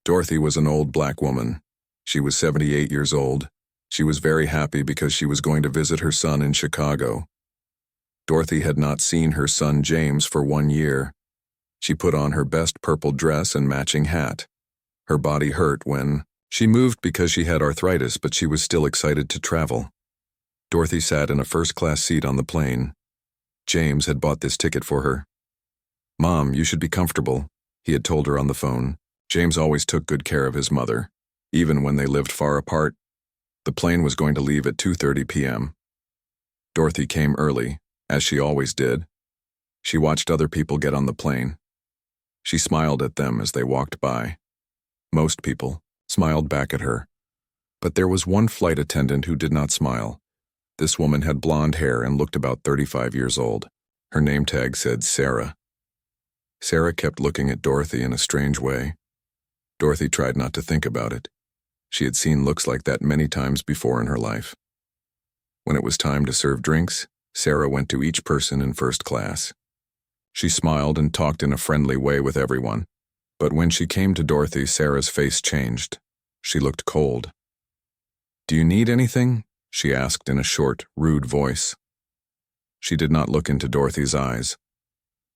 Dorothy was an old black woman. She was 78 years old. She was very happy because she was going to visit her son in Chicago. Dorothy had not seen her son James for 1 year. She put on her best purple dress and matching hat. Her body hurt when she moved because she had arthritis, but she was still excited to travel. Dorothy sat in a first-class seat on the plane. James had bought this ticket for her. "Mom, you should be comfortable," he had told her on the phone. James always took good care of his mother, even when they lived far apart. The plane was going to leave at 2:30 p.m. Dorothy came early, as she always did. She watched other people get on the plane. She smiled at them as they walked by. Most people smiled back at her. But there was one flight attendant who did not smile. This woman had blonde hair and looked about 35 years old. Her name tag said Sarah. Sarah kept looking at Dorothy in a strange way. Dorothy tried not to think about it. She had seen looks like that many times before in her life. When it was time to serve drinks, Sarah went to each person in first class. She smiled and talked in a friendly way with everyone. But when she came to Dorothy, Sarah's face changed. She looked cold. "Do you need anything?" she asked in a short, rude voice. She did not look into Dorothy's eyes.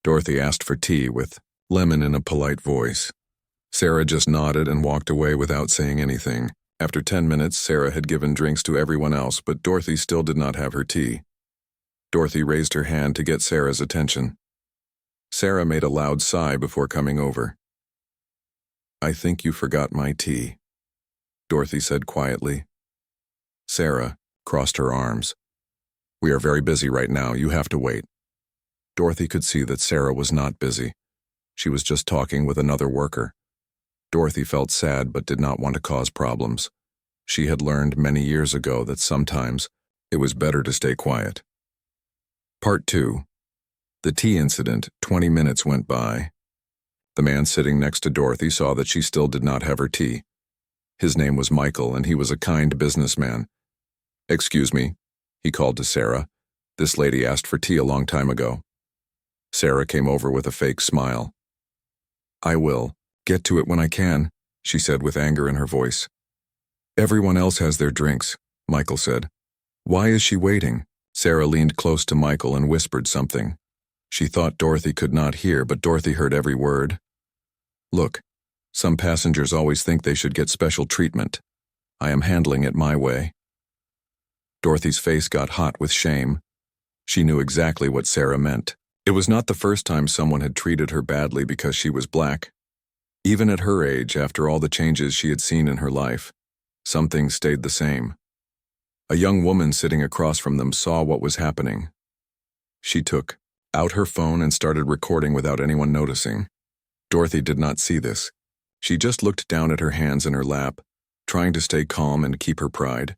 Dorothy asked for tea with lemon in a polite voice. Sarah just nodded and walked away without saying anything. After 10 minutes, Sarah had given drinks to everyone else, but Dorothy still did not have her tea. Dorothy raised her hand to get Sarah's attention. Sarah made a loud sigh before coming over. "I think you forgot my tea," Dorothy said quietly. Sarah crossed her arms. "We are very busy right now. You have to wait." Dorothy could see that Sarah was not busy. She was just talking with another worker. Dorothy felt sad but did not want to cause problems. She had learned many years ago that sometimes it was better to stay quiet. Part 2. The tea incident. 20 minutes went by. The man sitting next to Dorothy saw that she still did not have her tea. His name was Michael, and he was a kind businessman. "Excuse me," he called to Sarah. "This lady asked for tea a long time ago." Sarah came over with a fake smile. "I will get to it when I can," she said with anger in her voice. "Everyone else has their drinks," Michael said. "Why is she waiting?" Sarah leaned close to Michael and whispered something. She thought Dorothy could not hear, but Dorothy heard every word. "Look, some passengers always think they should get special treatment. I am handling it my way." Dorothy's face got hot with shame. She knew exactly what Sarah meant. It was not the first time someone had treated her badly because she was black. Even at her age, after all the changes she had seen in her life, some things stayed the same. A young woman sitting across from them saw what was happening. She took out her phone and started recording without anyone noticing. Dorothy did not see this. She just looked down at her hands in her lap, trying to stay calm and keep her pride.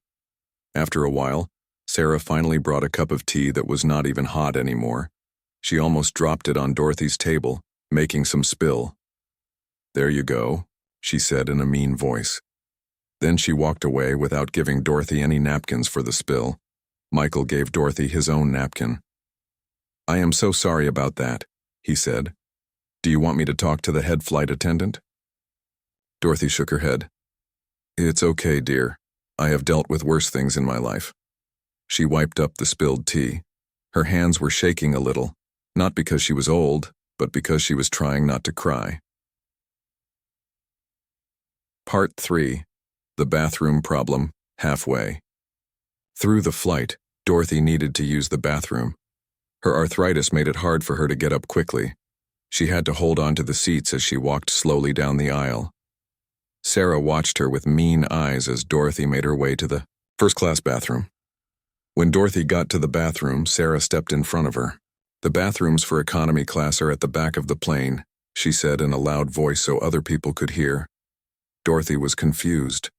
After a while, Sarah finally brought a cup of tea that was not even hot anymore. She almost dropped it on Dorothy's table, making some spill. "There you go," she said in a mean voice. Then she walked away without giving Dorothy any napkins for the spill. Michael gave Dorothy his own napkin. "I am so sorry about that," he said. "Do you want me to talk to the head flight attendant?" Dorothy shook her head. "It's okay, dear. I have dealt with worse things in my life." She wiped up the spilled tea. Her hands were shaking a little, not because she was old, but because she was trying not to cry. Part 3. The bathroom problem, halfway. Through the flight, Dorothy needed to use the bathroom. Her arthritis made it hard for her to get up quickly. She had to hold on to the seats as she walked slowly down the aisle. Sarah watched her with mean eyes as Dorothy made her way to the first-class bathroom. When Dorothy got to the bathroom, Sarah stepped in front of her. "The bathrooms for economy class are at the back of the plane," she said in a loud voice so other people could hear. Dorothy was confused.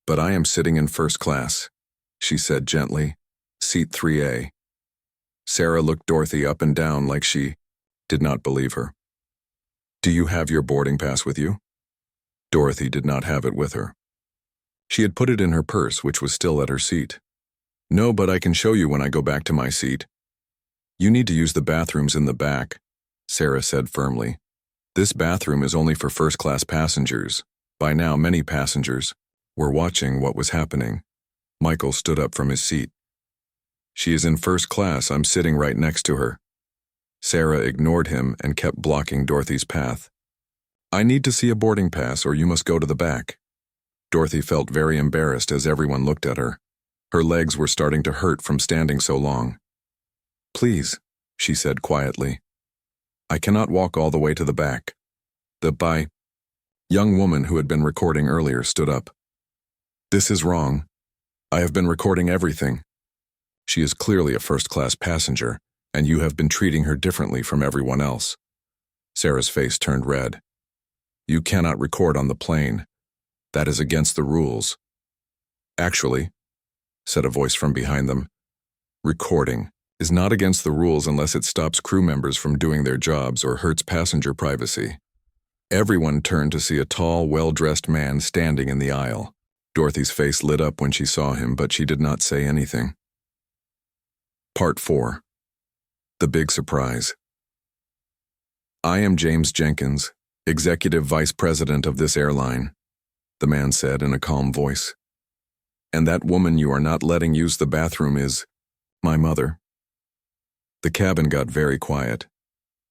"But I am sitting in first class," she said gently. "Seat 3A. Sarah looked Dorothy up and down like she did not believe her. "Do you have your boarding pass with you?" Dorothy did not have it with her. She had put it in her purse, which was still at her seat. "No, but I can show you when I go back to my seat." "You need to use the bathrooms in the back," Sarah said firmly. "This bathroom is only for first-class passengers. By now, many passengers were watching what was happening. Michael stood up from his seat. "She is in first class. I'm sitting right next to her." Sarah ignored him and kept blocking Dorothy's path. "I need to see a boarding pass, or you must go to the back." Dorothy felt very embarrassed as everyone looked at her. Her legs were starting to hurt from standing so long. "Please," she said quietly. "I cannot walk all the way to the back." The young woman who had been recording earlier stood up. "This is wrong. I have been recording everything. She is clearly a first-class passenger, and you have been treating her differently from everyone else." Sarah's face turned red. "You cannot record on the plane. That is against the rules." "Actually," said a voice from behind them, "recording is not against the rules unless it stops crew members from doing their jobs or hurts passenger privacy." Everyone turned to see a tall, well-dressed man standing in the aisle. Dorothy's face lit up when she saw him, but she did not say anything. Part 4. The Big Surprise. "I am James Jenkins, Executive Vice President of this airline," the man said in a calm voice. "And that woman you are not letting use the bathroom is my mother." The cabin got very quiet.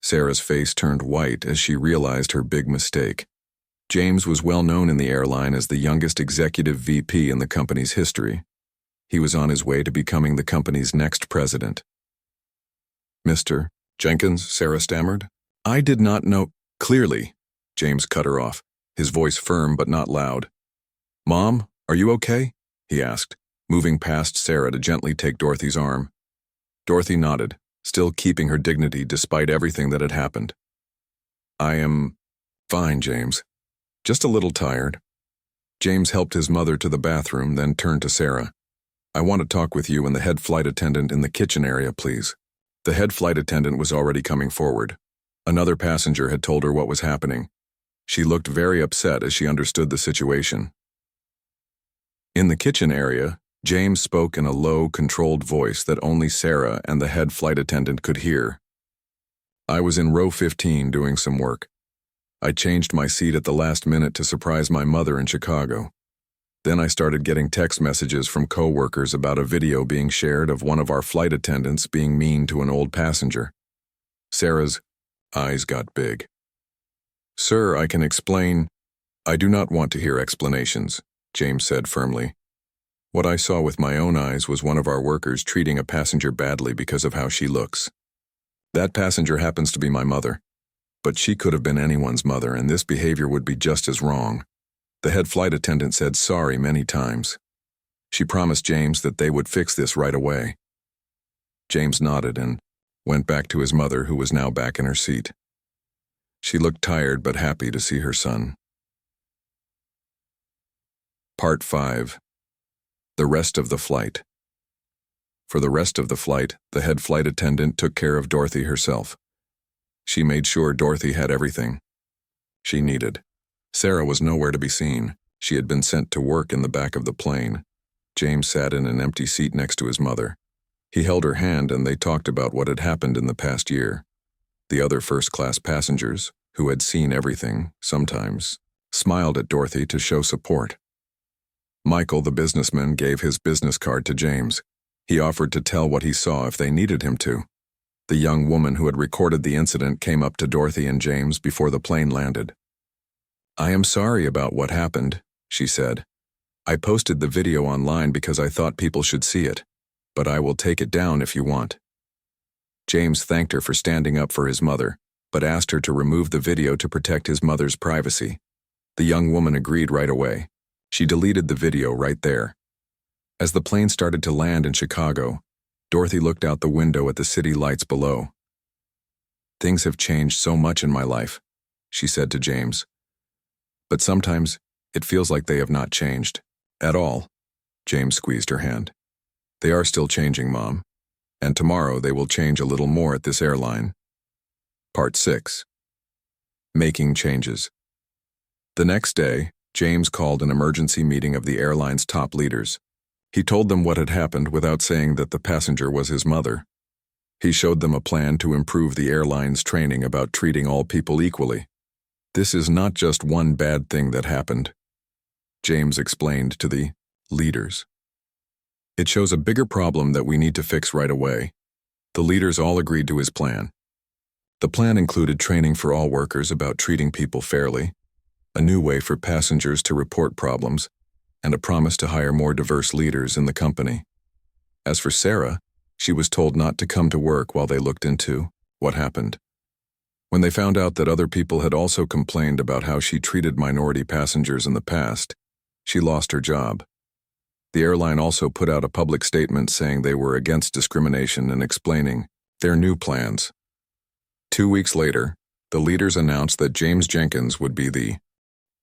Sarah's face turned white as she realized her big mistake. James was well known in the airline as the youngest executive VP in the company's history. He was on his way to becoming the company's next president. "Mr. Jenkins," Sarah stammered. "I did not know—" "Clearly," James cut her off, his voice firm but not loud. "Mom, are you okay?" he asked, moving past Sarah to gently take Dorothy's arm. Dorothy nodded, still keeping her dignity despite everything that had happened. "I am fine, James. Just a little tired." James helped his mother to the bathroom, then turned to Sarah. "I want to talk with you and the head flight attendant in the kitchen area, please." The head flight attendant was already coming forward. Another passenger had told her what was happening. She looked very upset as she understood the situation. In the kitchen area, James spoke in a low, controlled voice that only Sarah and the head flight attendant could hear. "I was in row 15 doing some work. I changed my seat at the last minute to surprise my mother in Chicago. Then I started getting text messages from co-workers about a video being shared of one of our flight attendants being mean to an old passenger." Sarah's eyes got big. "Sir, I can explain." "I do not want to hear explanations," James said firmly. "What I saw with my own eyes was one of our workers treating a passenger badly because of how she looks. That passenger happens to be my mother, but she could have been anyone's mother, and this behavior would be just as wrong." The head flight attendant said sorry many times. She promised James that they would fix this right away. James nodded and went back to his mother, who was now back in her seat. She looked tired but happy to see her son. Part 5. The rest of the flight. For the rest of the flight, the head flight attendant took care of Dorothy herself. She made sure Dorothy had everything she needed. Sarah was nowhere to be seen. She had been sent to work in the back of the plane. James sat in an empty seat next to his mother. He held her hand and they talked about what had happened in the past year. The other first-class passengers, who had seen everything, sometimes, smiled at Dorothy to show support. Michael, the businessman, gave his business card to James. He offered to tell what he saw if they needed him to. The young woman who had recorded the incident came up to Dorothy and James before the plane landed. "I am sorry about what happened," she said. "I posted the video online because I thought people should see it, but I will take it down if you want." James thanked her for standing up for his mother, but asked her to remove the video to protect his mother's privacy. The young woman agreed right away. She deleted the video right there. As the plane started to land in Chicago, Dorothy looked out the window at the city lights below. "Things have changed so much in my life," she said to James. "But sometimes it feels like they have not changed at all." James squeezed her hand. "They are still changing, Mom. And tomorrow they will change a little more at this airline." Part 6. Making changes. The next day, James called an emergency meeting of the airline's top leaders. He told them what had happened without saying that the passenger was his mother. He showed them a plan to improve the airline's training about treating all people equally. "This is not just one bad thing that happened," James explained to the leaders. It shows a bigger problem that we need to fix right away. The leaders all agreed to his plan. The plan included training for all workers about treating people fairly, a new way for passengers to report problems, and a promise to hire more diverse leaders in the company. As for Sarah, she was told not to come to work while they looked into what happened. When they found out that other people had also complained about how she treated minority passengers in the past, she lost her job. The airline also put out a public statement saying they were against discrimination and explaining their new plans. 2 weeks later, the leaders announced that James Jenkins would be the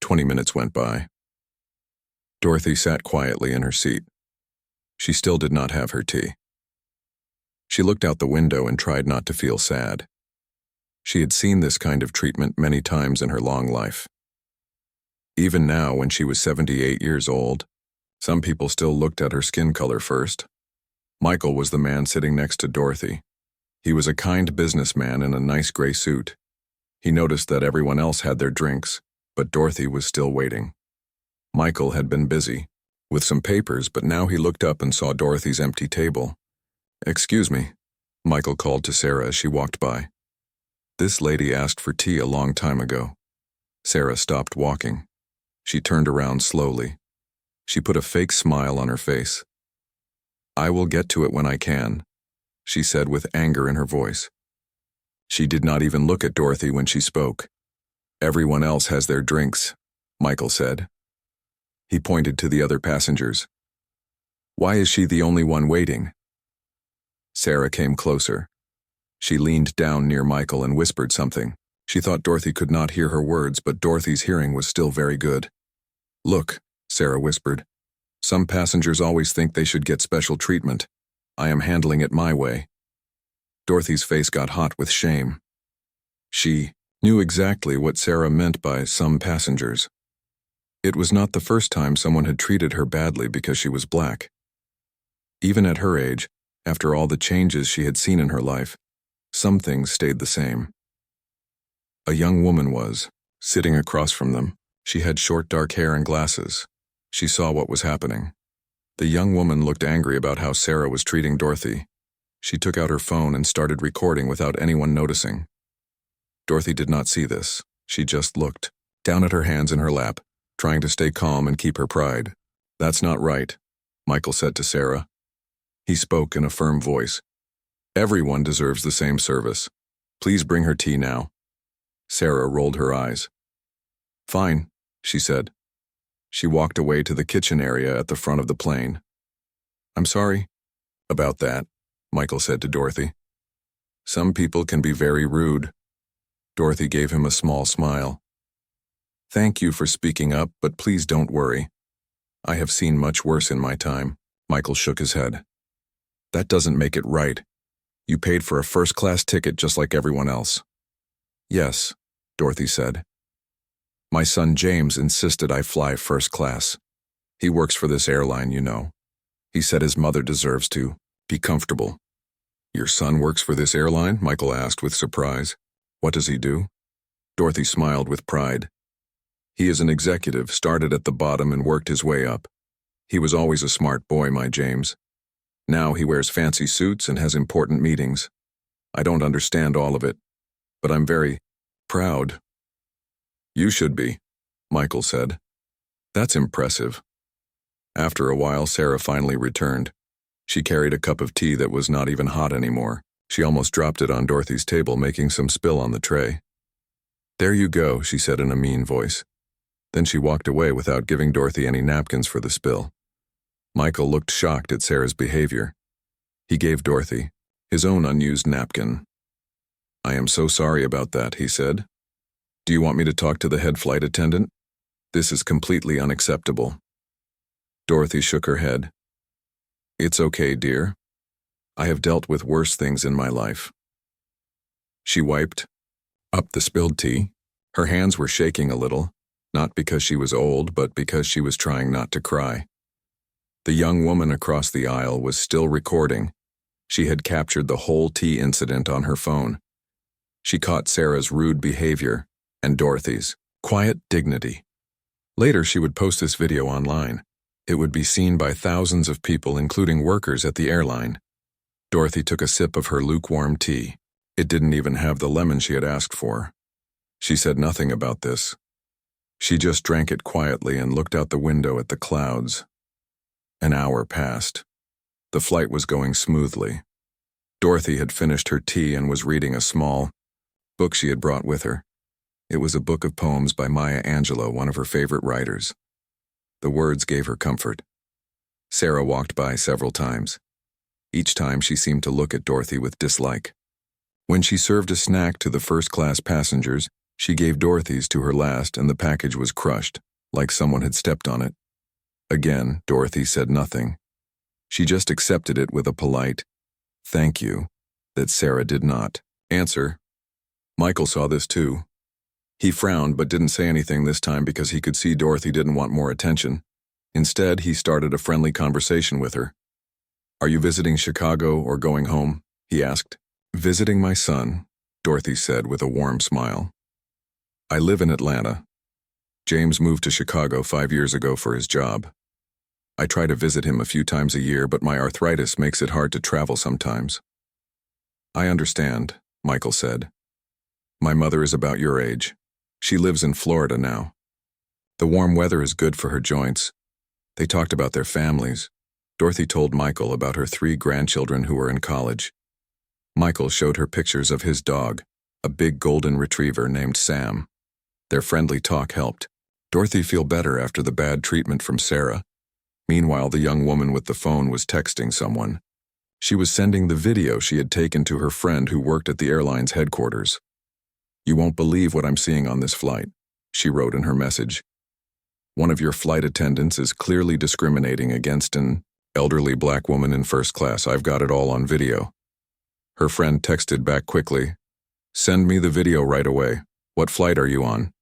20 minutes went by. Dorothy sat quietly in her seat. She still did not have her tea. She looked out the window and tried not to feel sad. She had seen this kind of treatment many times in her long life. Even now, when she was 78 years old, some people still looked at her skin color first. Michael was the man sitting next to Dorothy. He was a kind businessman in a nice gray suit. He noticed that everyone else had their drinks, but Dorothy was still waiting. Michael had been busy with some papers, but now he looked up and saw Dorothy's empty table. "Excuse me," Michael called to Sarah as she walked by. "This lady asked for tea a long time ago." Sarah stopped walking. She turned around slowly. She put a fake smile on her face. "I will get to it when I can," she said with anger in her voice. She did not even look at Dorothy when she spoke. "Everyone else has their drinks," Michael said. He pointed to the other passengers. "Why is she the only one waiting?" Sarah came closer. She leaned down near Michael and whispered something. She thought Dorothy could not hear her words, but Dorothy's hearing was still very good. "Look," Sarah whispered. "Some passengers always think they should get special treatment. I am handling it my way." Dorothy's face got hot with shame. She knew exactly what Sarah meant by some passengers. It was not the first time someone had treated her badly because she was black. Even at her age, after all the changes she had seen in her life, some things stayed the same. A young woman was sitting across from them. She had short dark hair and glasses. She saw what was happening. The young woman looked angry about how Sarah was treating Dorothy. She took out her phone and started recording without anyone noticing. Dorothy did not see this. She just looked down at her hands in her lap, trying to stay calm and keep her pride. "That's not right," Michael said to Sarah. He spoke in a firm voice. "Everyone deserves the same service. Please bring her tea now." Sarah rolled her eyes. "Fine," she said. She walked away to the kitchen area at the front of the plane. "I'm sorry about that," Michael said to Dorothy. "Some people can be very rude." Dorothy gave him a small smile. "Thank you for speaking up, but please don't worry. I have seen much worse in my time." Michael shook his head. "That doesn't make it right. You paid for a first-class ticket just like everyone else." "Yes," Dorothy said. "My son James insisted I fly first class. He works for this airline, you know. He said his mother deserves to be comfortable." "Your son works for this airline?" Michael asked with surprise. "What does he do?" Dorothy smiled with pride. "He is an executive, started at the bottom and worked his way up. He was always a smart boy, my James. Now he wears fancy suits and has important meetings. I don't understand all of it, but I'm very proud." "You should be," Michael said. "That's impressive." After a while, Sarah finally returned. She carried a cup of tea that was not even hot anymore. She almost dropped it on Dorothy's table, making some spill on the tray. "There you go," she said in a mean voice. Then she walked away without giving Dorothy any napkins for the spill. Michael looked shocked at Sarah's behavior. He gave Dorothy his own unused napkin. "I am so sorry about that," he said. "Do you want me to talk to the head flight attendant? This is completely unacceptable." Dorothy shook her head. "It's okay, dear. I have dealt with worse things in my life." She wiped up the spilled tea. Her hands were shaking a little, not because she was old, but because she was trying not to cry. The young woman across the aisle was still recording. She had captured the whole tea incident on her phone. She caught Sarah's rude behavior and Dorothy's quiet dignity. Later, she would post this video online. It would be seen by thousands of people, including workers at the airline. Dorothy took a sip of her lukewarm tea. It didn't even have the lemon she had asked for. She said nothing about this. She just drank it quietly and looked out the window at the clouds. An hour passed. The flight was going smoothly. Dorothy had finished her tea and was reading a small book she had brought with her. It was a book of poems by Maya Angelou, one of her favorite writers. The words gave her comfort. Sarah walked by several times. Each time she seemed to look at Dorothy with dislike. When she served a snack to the first-class passengers, she gave Dorothy's to her last, and the package was crushed, like someone had stepped on it. Again, Dorothy said nothing. She just accepted it with a polite, "Thank you," that Sarah did not answer. Michael saw this too. He frowned but didn't say anything this time because he could see Dorothy didn't want more attention. Instead, he started a friendly conversation with her. "Are you visiting Chicago or going home?" he asked. "Visiting my son," Dorothy said with a warm smile. "I live in Atlanta. James moved to Chicago 5 years ago for his job. I try to visit him a few times a year, but my arthritis makes it hard to travel sometimes." "I understand," Michael said. "My mother is about your age. She lives in Florida now. The warm weather is good for her joints." They talked about their families. Dorothy told Michael about her 3 grandchildren who were in college. Michael showed her pictures of his dog, a big golden retriever named Sam. Their friendly talk helped Dorothy feel better after the bad treatment from Sarah. Meanwhile, the young woman with the phone was texting someone. She was sending the video she had taken to her friend who worked at the airline's headquarters. "You won't believe what I'm seeing on this flight," she wrote in her message. "One of your flight attendants is clearly discriminating against an elderly black woman in first class. I've got it all on video." Her friend texted back quickly, "Send me the video right away. What flight are you on?"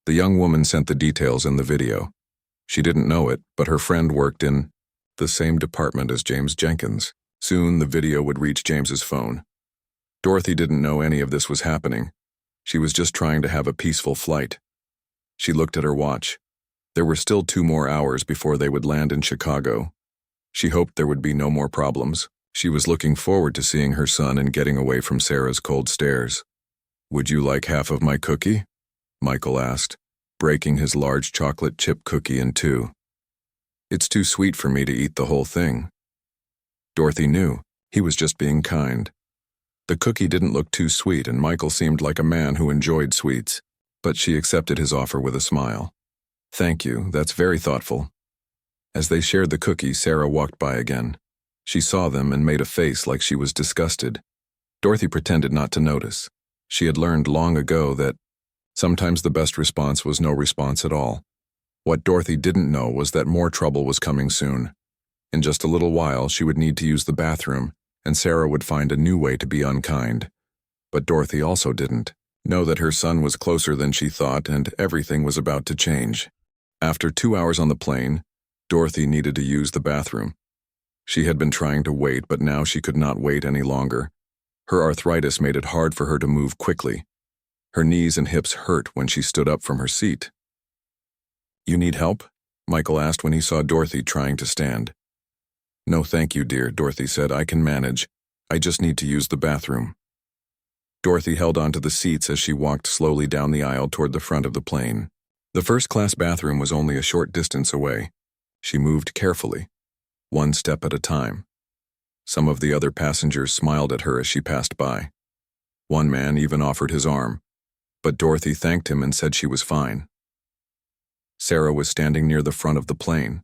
The young woman sent the details in the video. She didn't know it, but her friend worked in the same department as James Jenkins. Soon, the video would reach James's phone. Dorothy didn't know any of this was happening. She was just trying to have a peaceful flight. She looked at her watch. There were still 2 more hours before they would land in Chicago. She hoped there would be no more problems. She was looking forward to seeing her son and getting away from Sarah's cold stares. "Would you like half of my cookie?" Michael asked, breaking his large chocolate chip cookie in 2. "It's too sweet for me to eat the whole thing." Dorothy knew he was just being kind. The cookie didn't look too sweet, and Michael seemed like a man who enjoyed sweets, but she accepted his offer with a smile. "Thank you, that's very thoughtful." As they shared the cookie, Sarah walked by again. She saw them and made a face like she was disgusted. Dorothy pretended not to notice. She had learned long ago that sometimes the best response was no response at all. What Dorothy didn't know was that more trouble was coming soon. In just a little while, she would need to use the bathroom, and Sarah would find a new way to be unkind. But Dorothy also didn't know that her son was closer than she thought, and everything was about to change. After 2 hours on the plane, Dorothy needed to use the bathroom. She had been trying to wait, but now she could not wait any longer. Her arthritis made it hard for her to move quickly. Her knees and hips hurt when she stood up from her seat. "You need help?" Michael asked when he saw Dorothy trying to stand. "No, thank you, dear," Dorothy said. "I can manage. I just need to use the bathroom." Dorothy held onto the seats as she walked slowly down the aisle toward the front of the plane. The first-class bathroom was only a short distance away. She moved carefully, one step at a time. Some of the other passengers smiled at her as she passed by. One man even offered his arm, but Dorothy thanked him and said she was fine. Sarah was standing near the front of the plane.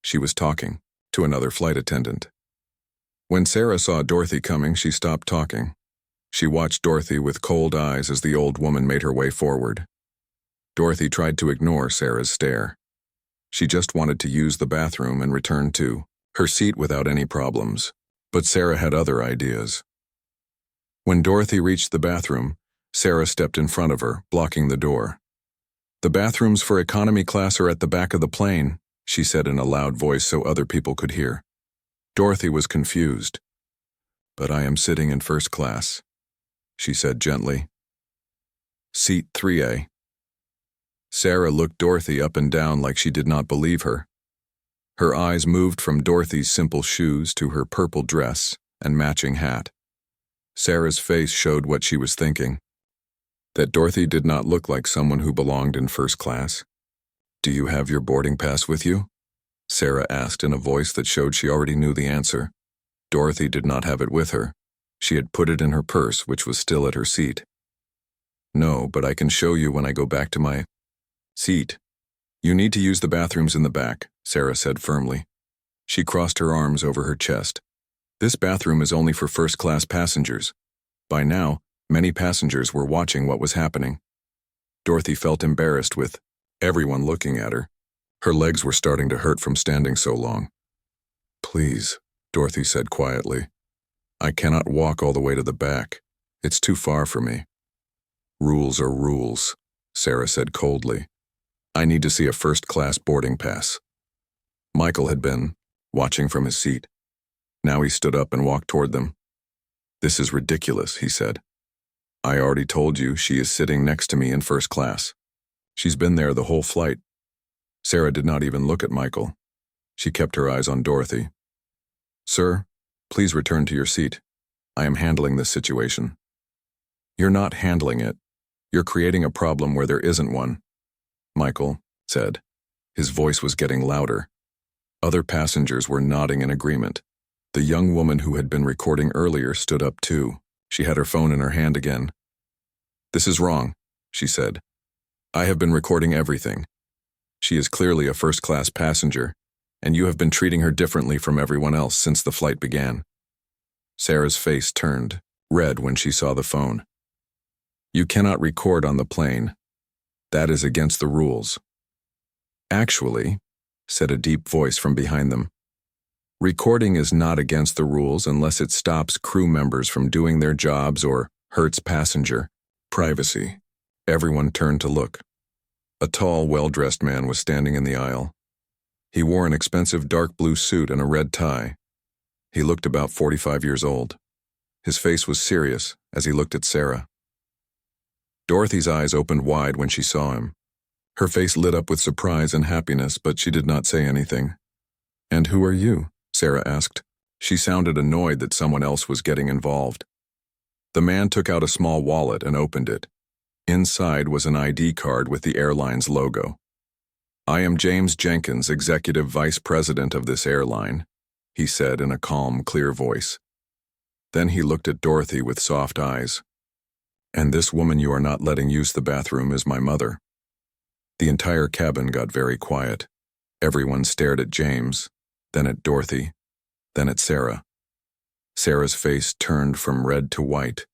She was talking to another flight attendant. When Sarah saw Dorothy coming, she stopped talking. She watched Dorothy with cold eyes as the old woman made her way forward. Dorothy tried to ignore Sarah's stare. She just wanted to use the bathroom and return to her seat without any problems. But Sarah had other ideas. When Dorothy reached the bathroom, Sarah stepped in front of her, blocking the door. "The bathrooms for economy class are at the back of the plane," she said in a loud voice so other people could hear. Dorothy was confused. "But I am sitting in first class," she said gently. "Seat 3A." Sarah looked Dorothy up and down like she did not believe her. Her eyes moved from Dorothy's simple shoes to her purple dress and matching hat. Sarah's face showed what she was thinking, that Dorothy did not look like someone who belonged in first class. "Do you have your boarding pass with you?" Sarah asked in a voice that showed she already knew the answer. Dorothy did not have it with her. She had put it in her purse, which was still at her seat. "No, but I can show you when I go back to my seat." "You need to use the bathrooms in the back," Sarah said firmly. She crossed her arms over her chest. "This bathroom is only for first-class passengers." By now, many passengers were watching what was happening. Dorothy felt embarrassed with everyone looking at her. Her legs were starting to hurt from standing so long. "Please," Dorothy said quietly. "I cannot walk all the way to the back. It's too far for me." "Rules are rules," Sarah said coldly. "I need to see a first-class boarding pass." Michael had been watching from his seat. Now he stood up and walked toward them. "This is ridiculous," he said. "I already told you she is sitting next to me in first class. She's been there the whole flight." Sarah did not even look at Michael. She kept her eyes on Dorothy. "Sir, please return to your seat. I am handling this situation." "You're not handling it. You're creating a problem where there isn't one," Michael said. His voice was getting louder. Other passengers were nodding in agreement. The young woman who had been recording earlier stood up too. She had her phone in her hand again. "This is wrong," she said. "I have been recording everything. She is clearly a first-class passenger, and you have been treating her differently from everyone else since the flight began." Sarah's face turned red when she saw the phone. "You cannot record on the plane. That is against the rules." "Actually," said a deep voice from behind them, "recording is not against the rules unless it stops crew members from doing their jobs or hurts passenger privacy." Everyone turned to look. A tall, well-dressed man was standing in the aisle. He wore an expensive dark blue suit and a red tie. He looked about 45 years old. His face was serious as he looked at Sarah. Dorothy's eyes opened wide when she saw him. Her face lit up with surprise and happiness, but she did not say anything. "And who are you?" Sarah asked. She sounded annoyed that someone else was getting involved. The man took out a small wallet and opened it. Inside was an ID card with the airline's logo. "I am James Jenkins, Executive Vice President of this airline," he said in a calm, clear voice. Then he looked at Dorothy with soft eyes. "And this woman you are not letting use the bathroom is my mother." The entire cabin got very quiet. Everyone stared at James, then at Dorothy, then at Sarah. Sarah's face turned from red to white.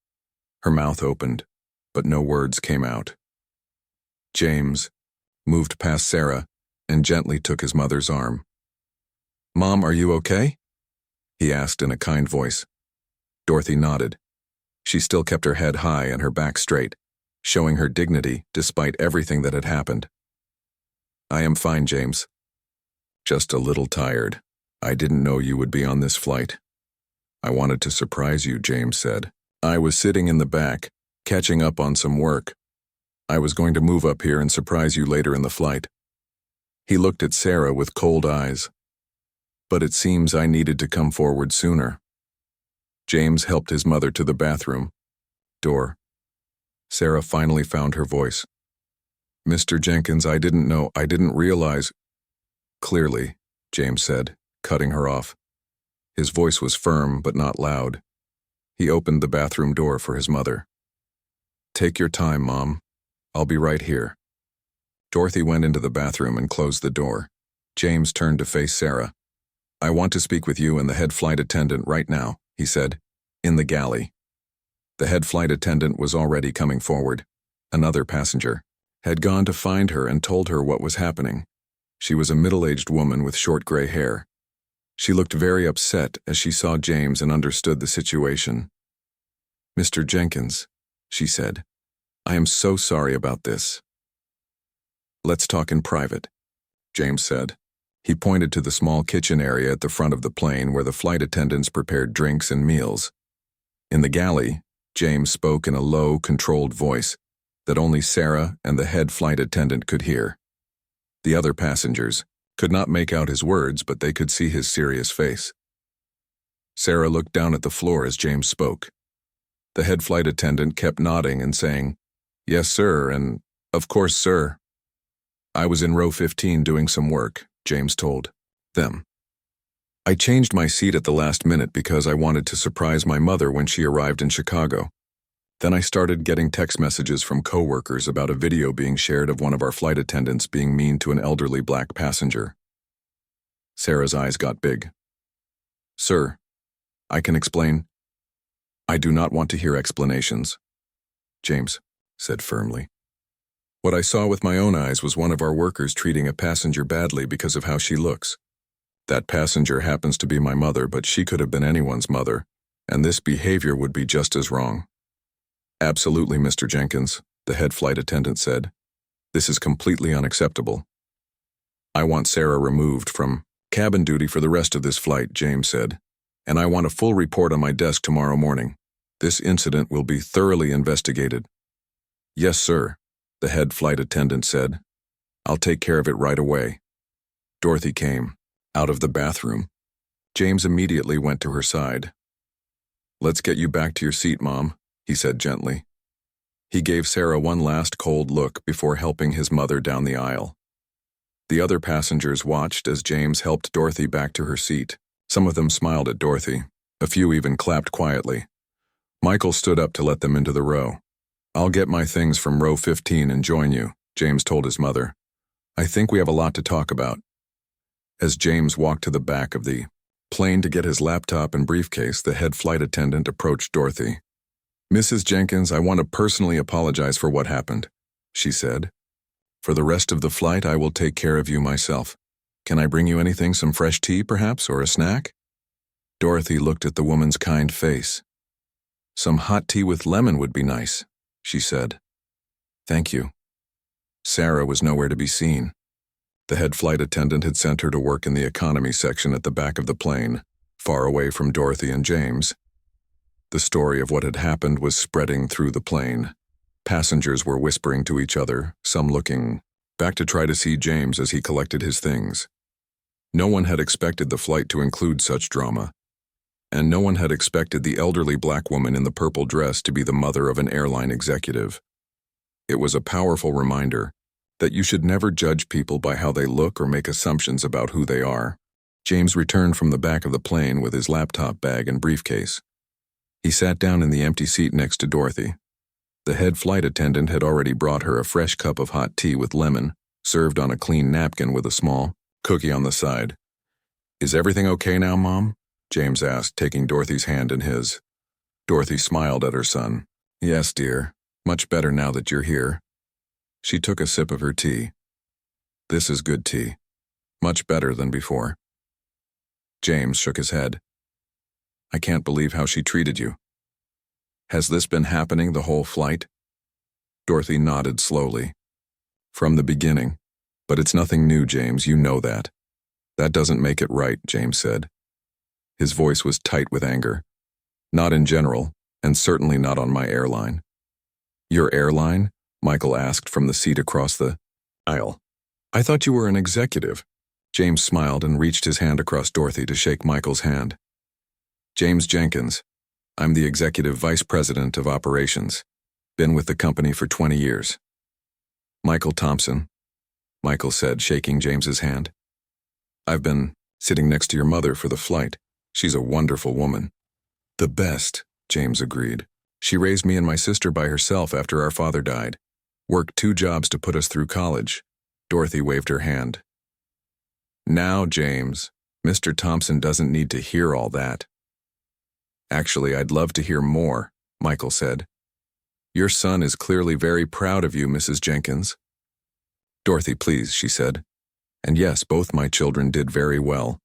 Her mouth opened, but no words came out. James moved past Sarah and gently took his mother's arm. "Mom, are you okay?" he asked in a kind voice. Dorothy nodded. She still kept her head high and her back straight, showing her dignity despite everything that had happened. "I am fine, James. Just a little tired. I didn't know you would be on this flight." "I wanted to surprise you," James said. "I was sitting in the back, catching up on some work. I was going to move up here and surprise you later in the flight." He looked at Sarah with cold eyes. "But it seems I needed to come forward sooner." James helped his mother to the bathroom door. Sarah finally found her voice. "Mr. Jenkins, I didn't realize." "Clearly," James said, cutting her off. His voice was firm but not loud. He opened the bathroom door for his mother. "Take your time, Mom. I'll be right here." Dorothy went into the bathroom and closed the door. James turned to face Sarah. "I want to speak with you and the head flight attendant right now," he said, "in the galley." The head flight attendant was already coming forward. Another passenger had gone to find her and told her what was happening. She was a middle-aged woman with short gray hair. She looked very upset as she saw James and understood the situation. "Mr. Jenkins," she said, "I am so sorry about this." "Let's talk in private," James said. He pointed to the small kitchen area at the front of the plane where the flight attendants prepared drinks and meals. In the galley, James spoke in a low, controlled voice. that only Sarah and the head flight attendant could hear. The other passengers could not make out his words, but they could see his serious face. Sarah looked down at the floor as James spoke. The head flight attendant kept nodding and saying, "Yes, sir, and of course, sir." "I was in row 15 doing some work," James told them. "I changed my seat at the last minute because I wanted to surprise my mother when she arrived in Chicago. Then I started getting text messages from coworkers about a video being shared of one of our flight attendants being mean to an elderly black passenger." Sarah's eyes got big. "Sir, I can explain." "I do not want to hear explanations," James said firmly. "What I saw with my own eyes was one of our workers treating a passenger badly because of how she looks. That passenger happens to be my mother, but she could have been anyone's mother, and this behavior would be just as wrong." "Absolutely, Mr. Jenkins," the head flight attendant said. "This is completely unacceptable. I want Sarah removed from cabin duty for the rest of this flight," James said, "and I want a full report on my desk tomorrow morning. This incident will be thoroughly investigated." "Yes, sir," the head flight attendant said. "I'll take care of it right away." Dorothy came out of the bathroom. James immediately went to her side. "Let's get you back to your seat, Mom," he said gently. He gave Sarah one last cold look before helping his mother down the aisle. The other passengers watched as James helped Dorothy back to her seat. Some of them smiled at Dorothy. A few even clapped quietly. Michael stood up to let them into the row. "I'll get my things from row 15 and join you," James told his mother. "I think we have a lot to talk about." As James walked to the back of the plane to get his laptop and briefcase, the head flight attendant approached Dorothy. "Mrs. Jenkins, I want to personally apologize for what happened," she said. "For the rest of the flight, I will take care of you myself. Can I bring you anything, some fresh tea, perhaps, or a snack?" Dorothy looked at the woman's kind face. "Some hot tea with lemon would be nice," she said. "Thank you." Sarah was nowhere to be seen. The head flight attendant had sent her to work in the economy section at the back of the plane, far away from Dorothy and James. The story of what had happened was spreading through the plane. Passengers were whispering to each other, some looking back to try to see James as he collected his things. No one had expected the flight to include such drama, and no one had expected the elderly black woman in the purple dress to be the mother of an airline executive. It was a powerful reminder that you should never judge people by how they look or make assumptions about who they are. James returned from the back of the plane with his laptop bag and briefcase. He sat down in the empty seat next to Dorothy. The head flight attendant had already brought her a fresh cup of hot tea with lemon, served on a clean napkin with a small cookie on the side. "Is everything okay now, Mom?" James asked, taking Dorothy's hand in his. Dorothy smiled at her son. "Yes, dear. Much better now that you're here." She took a sip of her tea. "This is good tea. Much better than before." James shook his head. "I can't believe how she treated you." "Has this been happening the whole flight?" Dorothy nodded slowly. "From the beginning. But it's nothing new, James, you know that." "That doesn't make it right," James said. His voice was tight with anger. "Not in general, and certainly not on my airline." "Your airline?" Michael asked from the seat across the aisle. "I thought you were an executive." James smiled and reached his hand across Dorothy to shake Michael's hand. "James Jenkins. I'm the Executive Vice President of Operations. Been with the company for 20 years. "Michael Thompson," Michael said, shaking James's hand. "I've been sitting next to your mother for the flight. She's a wonderful woman." "The best," James agreed. "She raised me and my sister by herself after our father died. Worked 2 jobs to put us through college." Dorothy waved her hand. "Now, James, Mr. Thompson doesn't need to hear all that." "Actually, I'd love to hear more," Michael said. "Your son is clearly very proud of you, Mrs. Jenkins." "Dorothy, please," she said. "And yes, both my children did very well.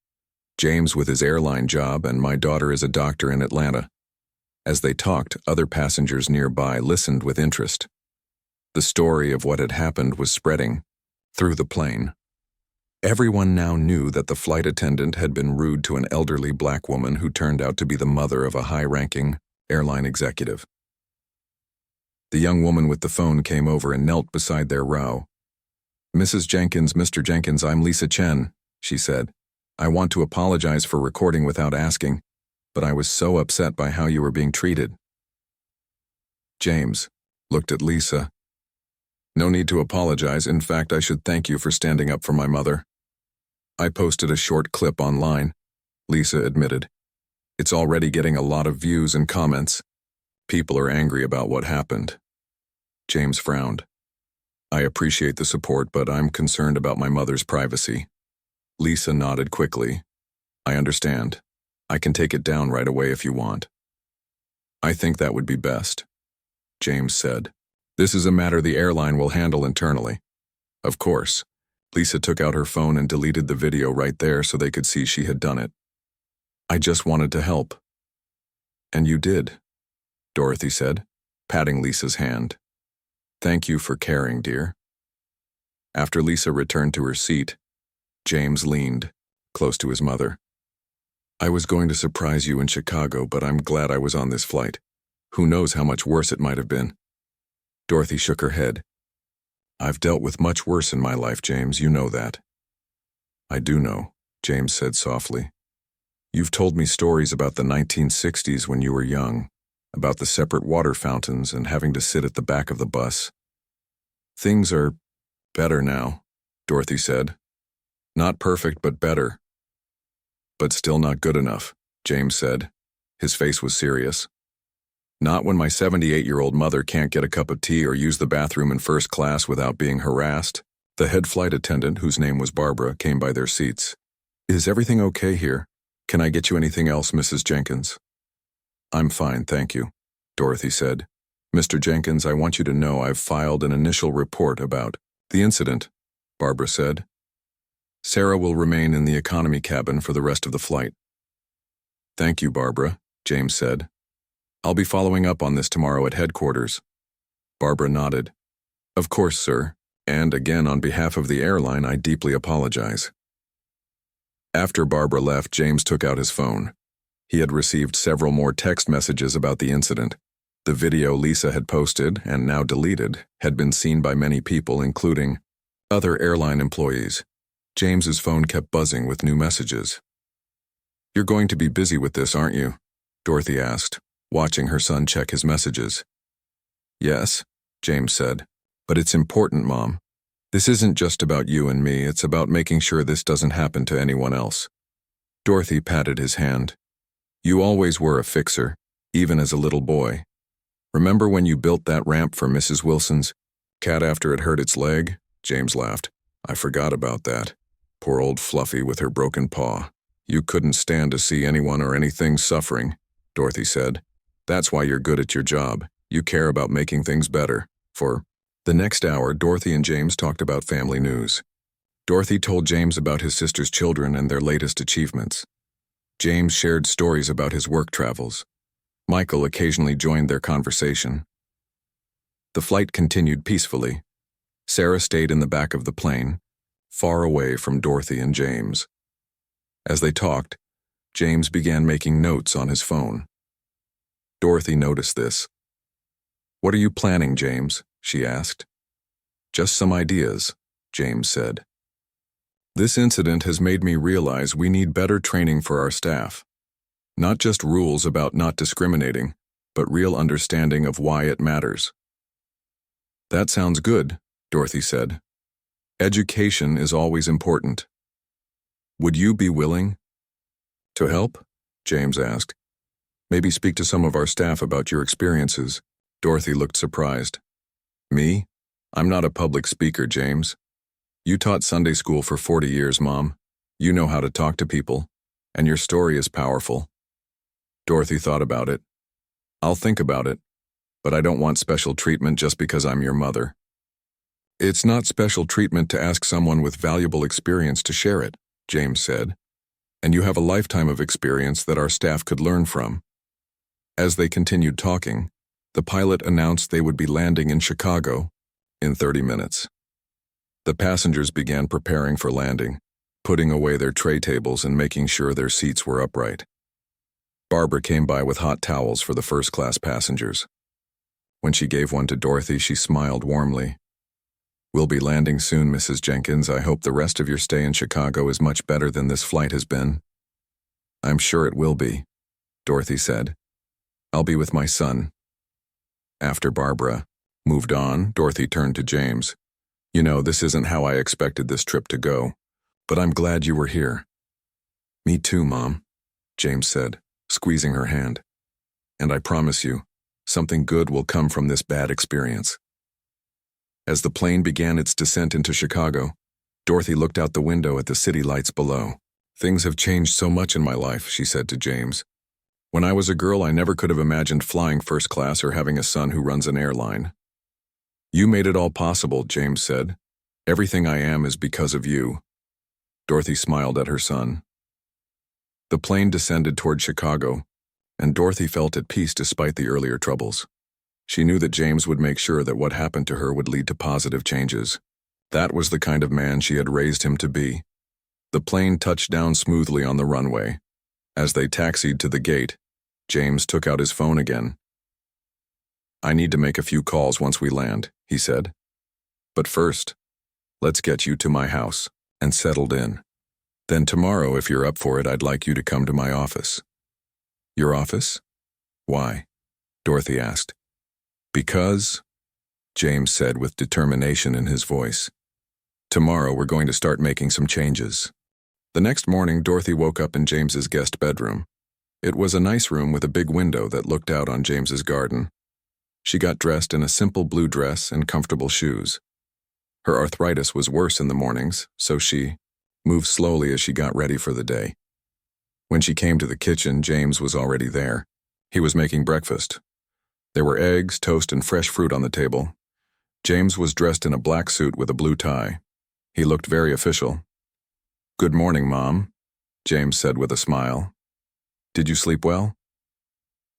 James with his airline job, and my daughter is a doctor in Atlanta." As they talked, other passengers nearby listened with interest. The story of what had happened was spreading through the plane. Everyone now knew that the flight attendant had been rude to an elderly black woman who turned out to be the mother of a high-ranking airline executive. The young woman with the phone came over and knelt beside their row. "Mrs. Jenkins, Mr. Jenkins, I'm Lisa Chen," she said. "I want to apologize for recording without asking, but I was so upset by how you were being treated." James looked at Lisa. "No need to apologize. In fact, I should thank you for standing up for my mother. I posted a short clip online," Lisa admitted. "It's already getting a lot of views and comments. People are angry about what happened." James frowned. "I appreciate the support, but I'm concerned about my mother's privacy." Lisa nodded quickly. "I understand. I can take it down right away if you want." "I think that would be best," James said. "This is a matter the airline will handle internally." "Of course." Lisa took out her phone and deleted the video right there so they could see she had done it. "I just wanted to help." "And you did," Dorothy said, patting Lisa's hand. "Thank you for caring, dear." After Lisa returned to her seat, James leaned close to his mother. "I was going to surprise you in Chicago, but I'm glad I was on this flight. Who knows how much worse it might have been." Dorothy shook her head. "I've dealt with much worse in my life, James, you know that." "I do know," James said softly. "You've told me stories about the 1960s when you were young, about the separate water fountains and having to sit at the back of the bus." "Things are better now," Dorothy said. "Not perfect, but better." "But still not good enough," James said. His face was serious. "Not when my 78-year-old mother can't get a cup of tea or use the bathroom in first class without being harassed." The head flight attendant, whose name was Barbara, came by their seats. "Is everything okay here? Can I get you anything else, Mrs. Jenkins?" "I'm fine, thank you," Dorothy said. "Mr. Jenkins, I want you to know I've filed an initial report about the incident," Barbara said. "Sarah will remain in the economy cabin for the rest of the flight." "Thank you, Barbara," James said. "I'll be following up on this tomorrow at headquarters." Barbara nodded. "Of course, sir, and again on behalf of the airline, I deeply apologize." After Barbara left, James took out his phone. He had received several more text messages about the incident. The video Lisa had posted, and now deleted, had been seen by many people, including other airline employees. James's phone kept buzzing with new messages. "You're going to be busy with this, aren't you?" Dorothy asked, watching her son check his messages. "Yes," James said. "But it's important, Mom. This isn't just about you and me, it's about making sure this doesn't happen to anyone else." Dorothy patted his hand. "You always were a fixer, even as a little boy. Remember when you built that ramp for Mrs. Wilson's cat after it hurt its leg?" James laughed. "I forgot about that. Poor old Fluffy with her broken paw. You couldn't stand to see anyone or anything suffering," Dorothy said. "That's why you're good at your job. You care about making things better." For the next hour, Dorothy and James talked about family news. Dorothy told James about his sister's children and their latest achievements. James shared stories about his work travels. Michael occasionally joined their conversation. The flight continued peacefully. Sarah stayed in the back of the plane, far away from Dorothy and James. As they talked, James began making notes on his phone. Dorothy noticed this. "What are you planning, James?" she asked. "Just some ideas," James said. "This incident has made me realize we need better training for our staff. Not just rules about not discriminating, but real understanding of why it matters." "That sounds good," Dorothy said. "Education is always important. Would you be willing to help?" James asked. "Maybe speak to some of our staff about your experiences." Dorothy looked surprised. "Me? I'm not a public speaker, James. You taught Sunday school for 40 years, Mom. You know how to talk to people, and your story is powerful." Dorothy thought about it. "I'll think about it, but I don't want special treatment just because I'm your mother." "It's not special treatment to ask someone with valuable experience to share it," James said. "And you have a lifetime of experience that our staff could learn from." As they continued talking, the pilot announced they would be landing in Chicago in 30 minutes. The passengers began preparing for landing, putting away their tray tables and making sure their seats were upright. Barbara came by with hot towels for the first-class passengers. When she gave one to Dorothy, she smiled warmly. "We'll be landing soon, Mrs. Jenkins. I hope the rest of your stay in Chicago is much better than this flight has been." "I'm sure it will be," Dorothy said. "I'll be with my son." After Barbara moved on, Dorothy turned to James. "You know, this isn't how I expected this trip to go, but I'm glad you were here." "Me too, Mom," James said, squeezing her hand. "And I promise you, something good will come from this bad experience." As the plane began its descent into Chicago, Dorothy looked out the window at the city lights below. "Things have changed so much in my life," she said to James. "When I was a girl, I never could have imagined flying first class or having a son who runs an airline." "You made it all possible," James said. "Everything I am is because of you." Dorothy smiled at her son. The plane descended toward Chicago, and Dorothy felt at peace despite the earlier troubles. She knew that James would make sure that what happened to her would lead to positive changes. That was the kind of man she had raised him to be. The plane touched down smoothly on the runway. As they taxied to the gate, James took out his phone again. "I need to make a few calls once we land," he said. "But first, let's get you to my house and settled in. Then tomorrow, if you're up for it, I'd like you to come to my office." "Your office? Why?" Dorothy asked. "Because," James said with determination in his voice, "tomorrow we're going to start making some changes." The next morning, Dorothy woke up in James's guest bedroom. It was a nice room with a big window that looked out on James's garden. She got dressed in a simple blue dress and comfortable shoes. Her arthritis was worse in the mornings, so she moved slowly as she got ready for the day. When she came to the kitchen, James was already there. He was making breakfast. There were eggs, toast, and fresh fruit on the table. James was dressed in a black suit with a blue tie. He looked very official. "Good morning, Mom," James said with a smile. "Did you sleep well?"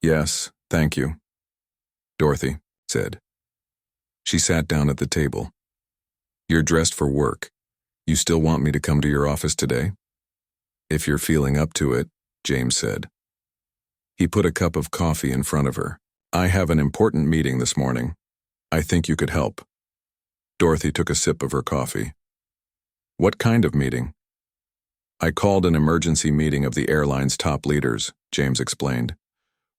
"Yes, thank you," Dorothy said. She sat down at the table. "You're dressed for work. You still want me to come to your office today?" "If you're feeling up to it," James said. He put a cup of coffee in front of her. "I have an important meeting this morning. I think you could help." Dorothy took a sip of her coffee. "What kind of meeting?" "I called an emergency meeting of the airline's top leaders," James explained.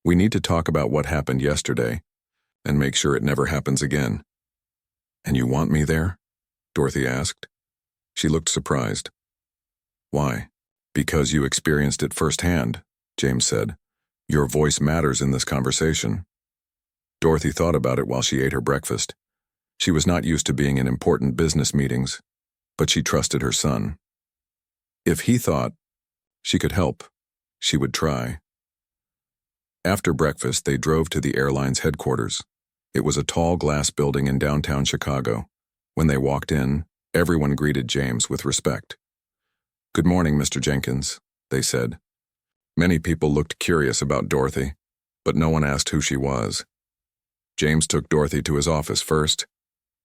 "We need to talk about what happened yesterday and make sure it never happens again." "And you want me there?" Dorothy asked. She looked surprised. "Why?" "Because you experienced it firsthand," James said. "Your voice matters in this conversation." Dorothy thought about it while she ate her breakfast. She was not used to being in important business meetings, but she trusted her son. If he thought she could help, she would try. After breakfast, they drove to the airline's headquarters. It was a tall glass building in downtown Chicago. When they walked in, everyone greeted James with respect. "Good morning, Mr. Jenkins," they said. Many people looked curious about Dorothy, but no one asked who she was. James took Dorothy to his office first.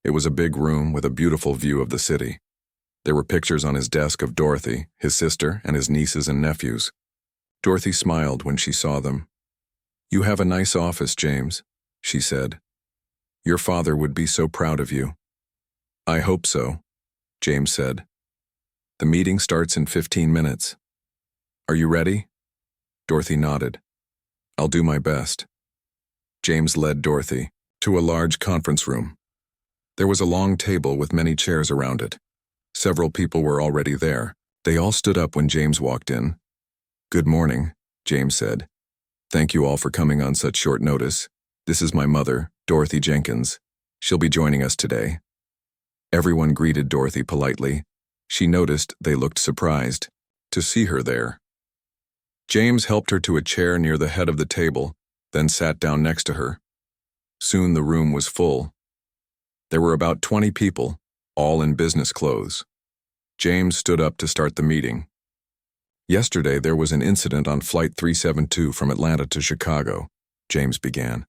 It was a big room with a beautiful view of the city. There were pictures on his desk of Dorothy, his sister, and his nieces and nephews. Dorothy smiled when she saw them. "You have a nice office, James," she said. "Your father would be so proud of you." "I hope so," James said. "The meeting starts in 15 minutes. Are you ready?" Dorothy nodded. "I'll do my best." James led Dorothy to a large conference room. There was a long table with many chairs around it. Several people were already there. They all stood up when James walked in. "Good morning," James said. "Thank you all for coming on such short notice. This is my mother, Dorothy Jenkins. She'll be joining us today." Everyone greeted Dorothy politely. She noticed they looked surprised to see her there. James helped her to a chair near the head of the table, then sat down next to her. Soon the room was full. There were about 20 people, all in business clothes. James stood up to start the meeting. "Yesterday there was an incident on Flight 372 from Atlanta to Chicago," James began.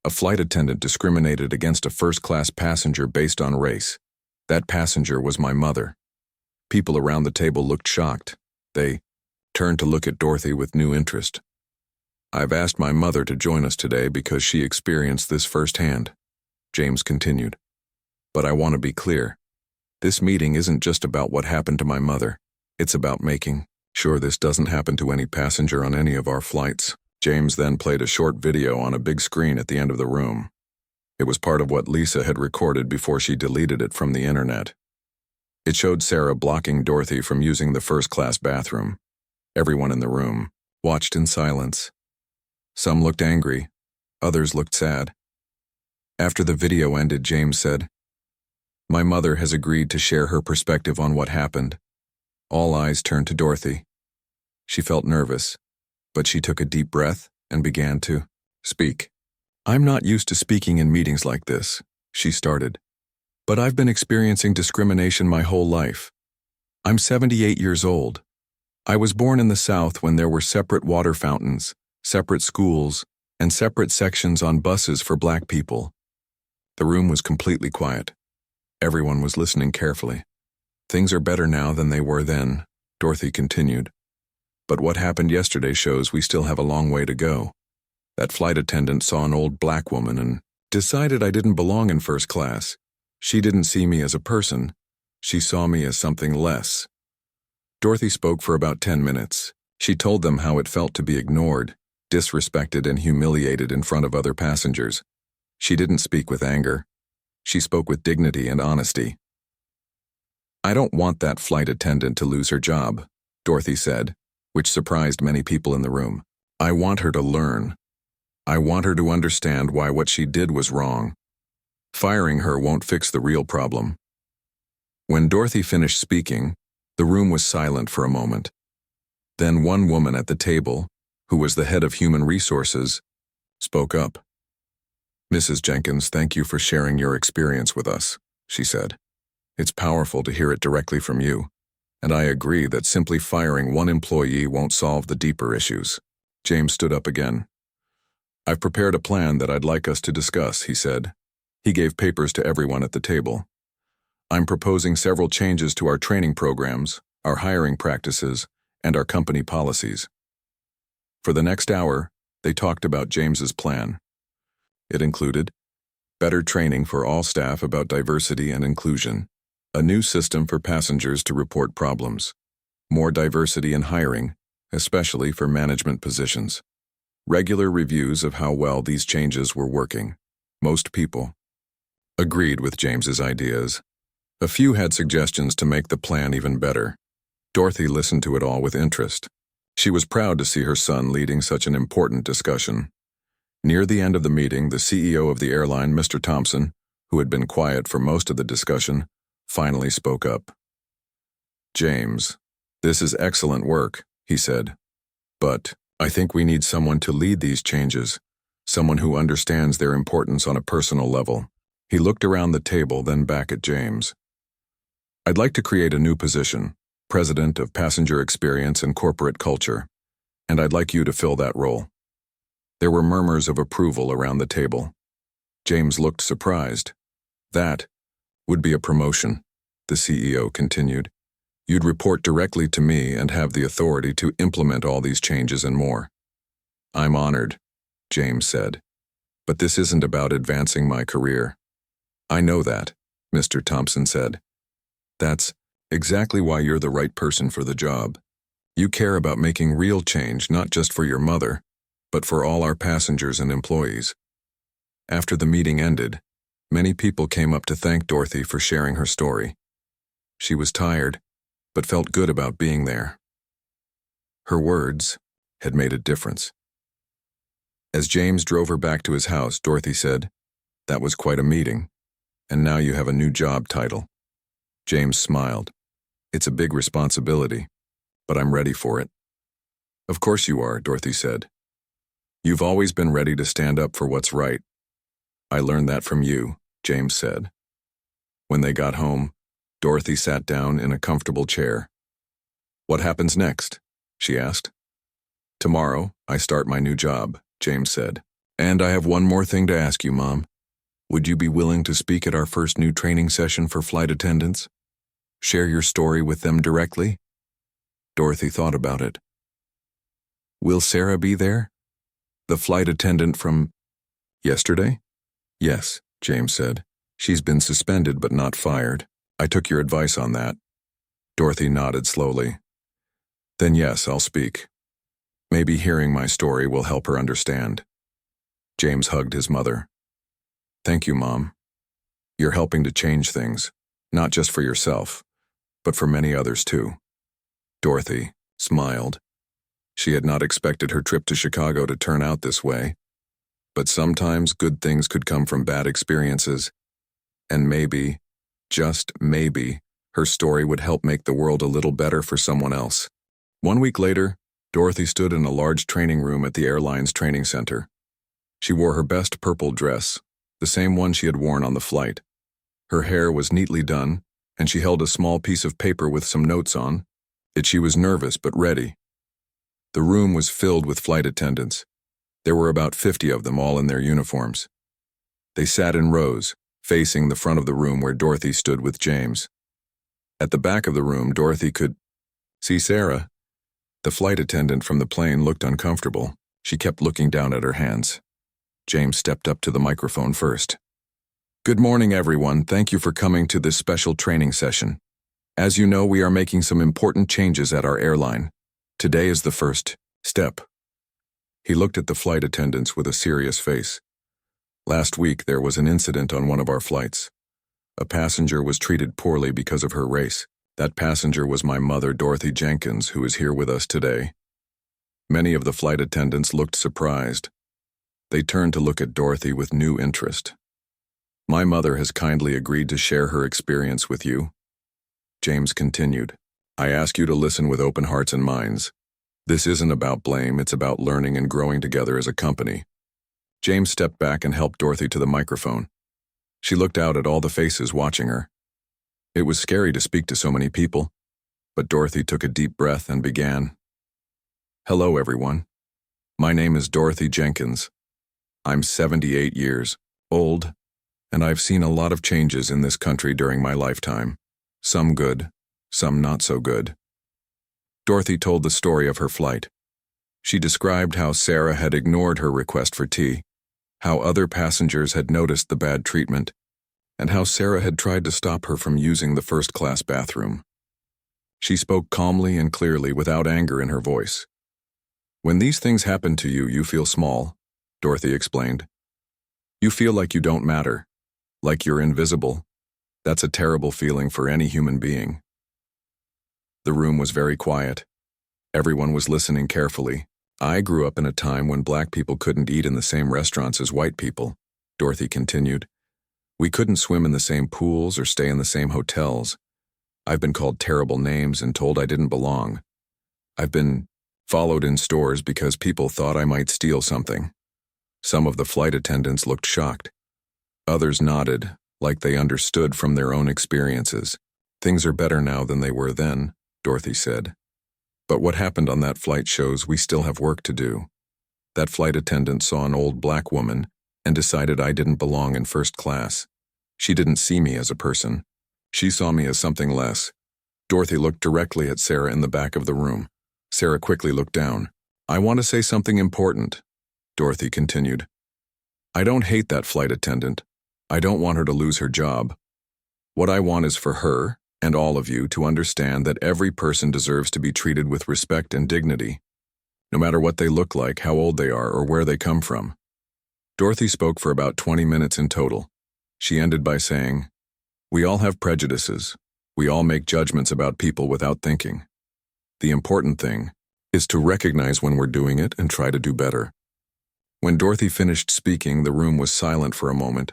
"A flight attendant discriminated against a first-class passenger based on race. That passenger was my mother." People around the table looked shocked. They turned to look at Dorothy with new interest. I've asked my mother to join us today because she experienced this firsthand, James continued. But I want to be clear. This meeting isn't just about what happened to my mother. It's about making sure this doesn't happen to any passenger on any of our flights. James then played a short video on a big screen at the end of the room. It was part of what Lisa had recorded before she deleted it from the internet. It showed Sarah blocking Dorothy from using the first-class bathroom. Everyone in the room watched in silence. Some looked angry, others looked sad. After the video ended, James said, "My mother has agreed to share her perspective on what happened." All eyes turned to Dorothy. She felt nervous, but she took a deep breath and began to speak. "I'm not used to speaking in meetings like this," she started. "But I've been experiencing discrimination my whole life. I'm 78 years old. I was born in the South when there were separate water fountains, separate schools, and separate sections on buses for black people." The room was completely quiet. Everyone was listening carefully. "Things are better now than they were then," Dorothy continued. "But what happened yesterday shows we still have a long way to go. That flight attendant saw an old black woman and decided I didn't belong in first class. She didn't see me as a person. She saw me as something less." Dorothy spoke for about 10 minutes. She told them how it felt to be ignored, disrespected, and humiliated in front of other passengers. She didn't speak with anger. She spoke with dignity and honesty. "I don't want that flight attendant to lose her job," Dorothy said, which surprised many people in the room. "I want her to learn. I want her to understand why what she did was wrong. Firing her won't fix the real problem." When Dorothy finished speaking, the room was silent for a moment. Then one woman at the table, who was the head of human resources, spoke up. "Mrs. Jenkins, thank you for sharing your experience with us," she said. "It's powerful to hear it directly from you, and I agree that simply firing one employee won't solve the deeper issues." James stood up again. "I've prepared a plan that I'd like us to discuss," he said. He gave papers to everyone at the table. "I'm proposing several changes to our training programs, our hiring practices, and our company policies." For the next hour, they talked about James's plan. It included better training for all staff about diversity and inclusion, a new system for passengers to report problems, more diversity in hiring, especially for management positions, regular reviews of how well these changes were working. Most people agreed with James's ideas. A few had suggestions to make the plan even better. Dorothy listened to it all with interest. She was proud to see her son leading such an important discussion. Near the end of the meeting, the CEO of the airline, Mr. Thompson, who had been quiet for most of the discussion, finally spoke up. "James, this is excellent work," he said. "But I think we need someone to lead these changes, someone who understands their importance on a personal level." He looked around the table, then back at James. "I'd like to create a new position, President of Passenger Experience and Corporate Culture, and I'd like you to fill that role." There were murmurs of approval around the table. James looked surprised. "That would be a promotion," the CEO continued. "You'd report directly to me and have the authority to implement all these changes and more." "I'm honored," James said. "But this isn't about advancing my career." "I know that," Mr. Thompson said. "That's exactly why you're the right person for the job. You care about making real change, not just for your mother, but for all our passengers and employees." After the meeting ended, many people came up to thank Dorothy for sharing her story. She was tired, but felt good about being there. Her words had made a difference. As James drove her back to his house, Dorothy said, "That was quite a meeting, and now you have a new job title." James smiled. "It's a big responsibility, but I'm ready for it." "Of course you are," Dorothy said. "You've always been ready to stand up for what's right." "I learned that from you," James said. When they got home, Dorothy sat down in a comfortable chair. "What happens next?" she asked. "Tomorrow, I start my new job," James said. "And I have one more thing to ask you, Mom. Would you be willing to speak at our first new training session for flight attendants? Share your story with them directly?" Dorothy thought about it. "Will Sarah be there?" The flight attendant from yesterday? Yes, James said. She's been suspended but not fired. I took your advice on that. Dorothy nodded slowly. Then yes, I'll speak. Maybe hearing my story will help her understand. James hugged his mother. Thank you, Mom. You're helping to change things, not just for yourself, but for many others too. Dorothy smiled. She had not expected her trip to Chicago to turn out this way. But sometimes good things could come from bad experiences. And maybe, just maybe, her story would help make the world a little better for someone else. 1 week later, Dorothy stood in a large training room at the Airline's training center. She wore her best purple dress, the same one she had worn on the flight. Her hair was neatly done, and she held a small piece of paper with some notes on it. She was nervous but ready. The room was filled with flight attendants. There were about 50 of them, all in their uniforms. They sat in rows, facing the front of the room where Dorothy stood with James. At the back of the room, Dorothy could see Sarah. The flight attendant from the plane looked uncomfortable. She kept looking down at her hands. James stepped up to the microphone first. Good morning, everyone. Thank you for coming to this special training session. As you know, we are making some important changes at our airline. Today is the first step. He looked at the flight attendants with a serious face. Last week, there was an incident on one of our flights. A passenger was treated poorly because of her race. That passenger was my mother, Dorothy Jenkins, who is here with us today. Many of the flight attendants looked surprised. They turned to look at Dorothy with new interest. My mother has kindly agreed to share her experience with you. James continued. I ask you to listen with open hearts and minds. This isn't about blame, it's about learning and growing together as a company. James stepped back and helped Dorothy to the microphone. She looked out at all the faces watching her. It was scary to speak to so many people, but Dorothy took a deep breath and began. Hello, everyone. My name is Dorothy Jenkins. I'm 78 years old, and I've seen a lot of changes in this country during my lifetime. Some good, some not so good. Dorothy told the story of her flight. She described how Sarah had ignored her request for tea, how other passengers had noticed the bad treatment, and how Sarah had tried to stop her from using the first-class bathroom. She spoke calmly and clearly without anger in her voice. When these things happen to you, you feel small, Dorothy explained. You feel like you don't matter, like you're invisible. That's a terrible feeling for any human being. The room was very quiet. Everyone was listening carefully. I grew up in a time when black people couldn't eat in the same restaurants as white people, Dorothy continued. We couldn't swim in the same pools or stay in the same hotels. I've been called terrible names and told I didn't belong. I've been followed in stores because people thought I might steal something. Some of the flight attendants looked shocked. Others nodded, like they understood from their own experiences. Things are better now than they were then, Dorothy said. But what happened on that flight shows we still have work to do. That flight attendant saw an old black woman and decided I didn't belong in first class. She didn't see me as a person. She saw me as something less. Dorothy looked directly at Sarah in the back of the room. Sarah quickly looked down. I want to say something important, Dorothy continued. I don't hate that flight attendant. I don't want her to lose her job. What I want is for her, and all of you, to understand that every person deserves to be treated with respect and dignity, no matter what they look like, how old they are, or where they come from. Dorothy spoke for about 20 minutes in total. She ended by saying, we all have prejudices. We all make judgments about people without thinking. The important thing is to recognize when we're doing it and try to do better. When Dorothy finished speaking, the room was silent for a moment.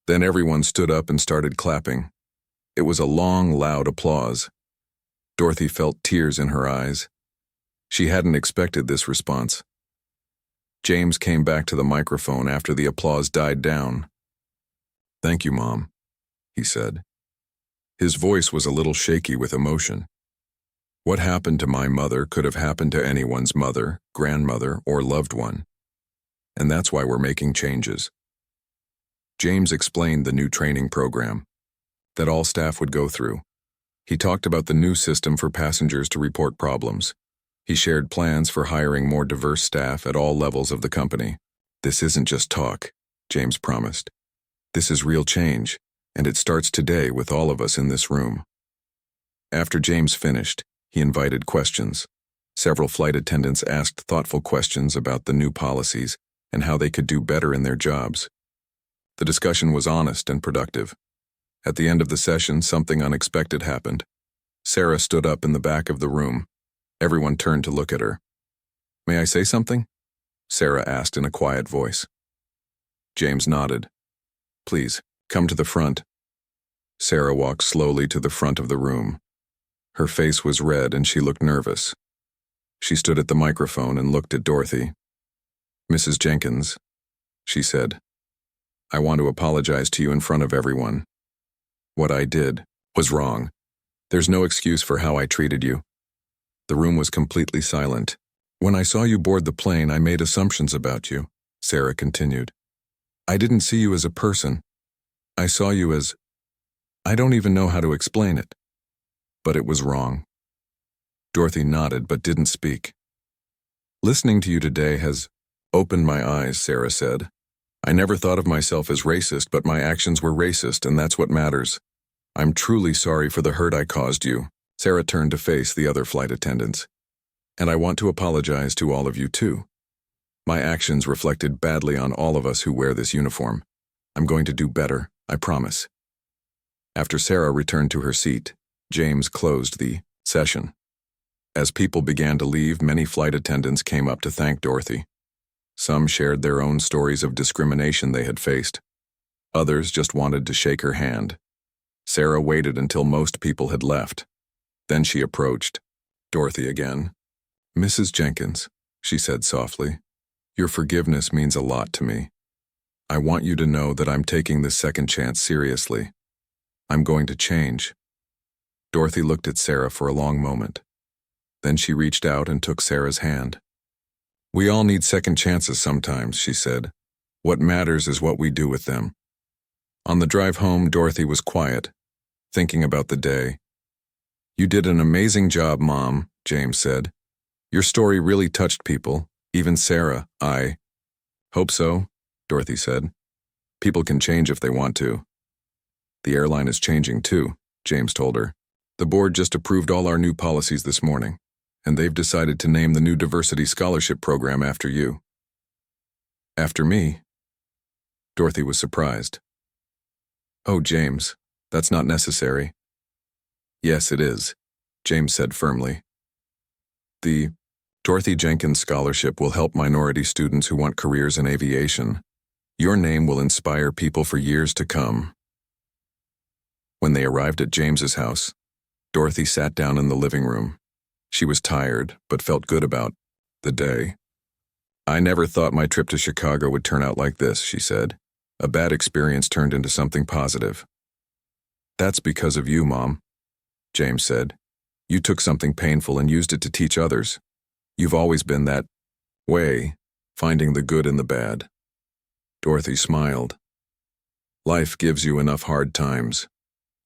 Then everyone stood up and started clapping. It was a long, loud applause. Dorothy felt tears in her eyes. She hadn't expected this response. James came back to the microphone after the applause died down. Thank you, Mom, he said. His voice was a little shaky with emotion. What happened to my mother could have happened to anyone's mother, grandmother, or loved one. And that's why we're making changes. James explained the new training program that all staff would go through. He talked about the new system for passengers to report problems. He shared plans for hiring more diverse staff at all levels of the company. "This isn't just talk," James promised. "This is real change, and it starts today with all of us in this room." After James finished, he invited questions. Several flight attendants asked thoughtful questions about the new policies and how they could do better in their jobs. The discussion was honest and productive. At the end of the session, something unexpected happened. Sarah stood up in the back of the room. Everyone turned to look at her. "May I say something?" Sarah asked in a quiet voice. James nodded. "Please, come to the front." Sarah walked slowly to the front of the room. Her face was red and she looked nervous. She stood at the microphone and looked at Dorothy. "Mrs. Jenkins," she said, "I want to apologize to you in front of everyone. What I did was wrong. There's no excuse for how I treated you." The room was completely silent. "When I saw you board the plane, I made assumptions about you," Sarah continued. "I didn't see you as a person. I saw you as... I don't even know how to explain it. But it was wrong." Dorothy nodded but didn't speak. "Listening to you today has opened my eyes," Sarah said. "I never thought of myself as racist, but my actions were racist, and that's what matters. I'm truly sorry for the hurt I caused you." Sarah turned to face the other flight attendants. "And I want to apologize to all of you too. My actions reflected badly on all of us who wear this uniform. I'm going to do better, I promise." After Sarah returned to her seat, James closed the session. As people began to leave, many flight attendants came up to thank Dorothy. Some shared their own stories of discrimination they had faced. Others just wanted to shake her hand. Sarah waited until most people had left. Then she approached Dorothy again. "Mrs. Jenkins," she said softly, "your forgiveness means a lot to me. I want you to know that I'm taking this second chance seriously. I'm going to change." Dorothy looked at Sarah for a long moment. Then she reached out and took Sarah's hand. "We all need second chances sometimes," she said. "What matters is what we do with them." On the drive home, Dorothy was quiet, thinking about the day. "You did an amazing job, Mom," James said. "Your story really touched people, even Sarah." "I hope so," Dorothy said. "People can change if they want to." "The airline is changing too," James told her. "The board just approved all our new policies this morning, and they've decided to name the new diversity scholarship program after you." "After me?" Dorothy was surprised. "Oh, James, that's not necessary." "Yes, it is," James said firmly. "The Dorothy Jenkins Scholarship will help minority students who want careers in aviation. Your name will inspire people for years to come." When they arrived at James's house, Dorothy sat down in the living room. She was tired, but felt good about the day. "I never thought my trip to Chicago would turn out like this," she said. "A bad experience turned into something positive." "That's because of you, Mom," James said. "You took something painful and used it to teach others. You've always been that way, finding the good in the bad." Dorothy smiled. "Life gives you enough hard times.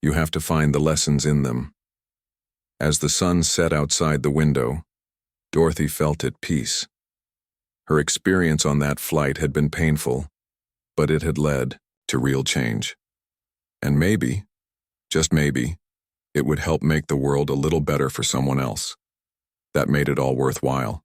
You have to find the lessons in them." As the sun set outside the window, Dorothy felt at peace. Her experience on that flight had been painful, but it had led to real change. And maybe, just maybe, it would help make the world a little better for someone else. That made it all worthwhile.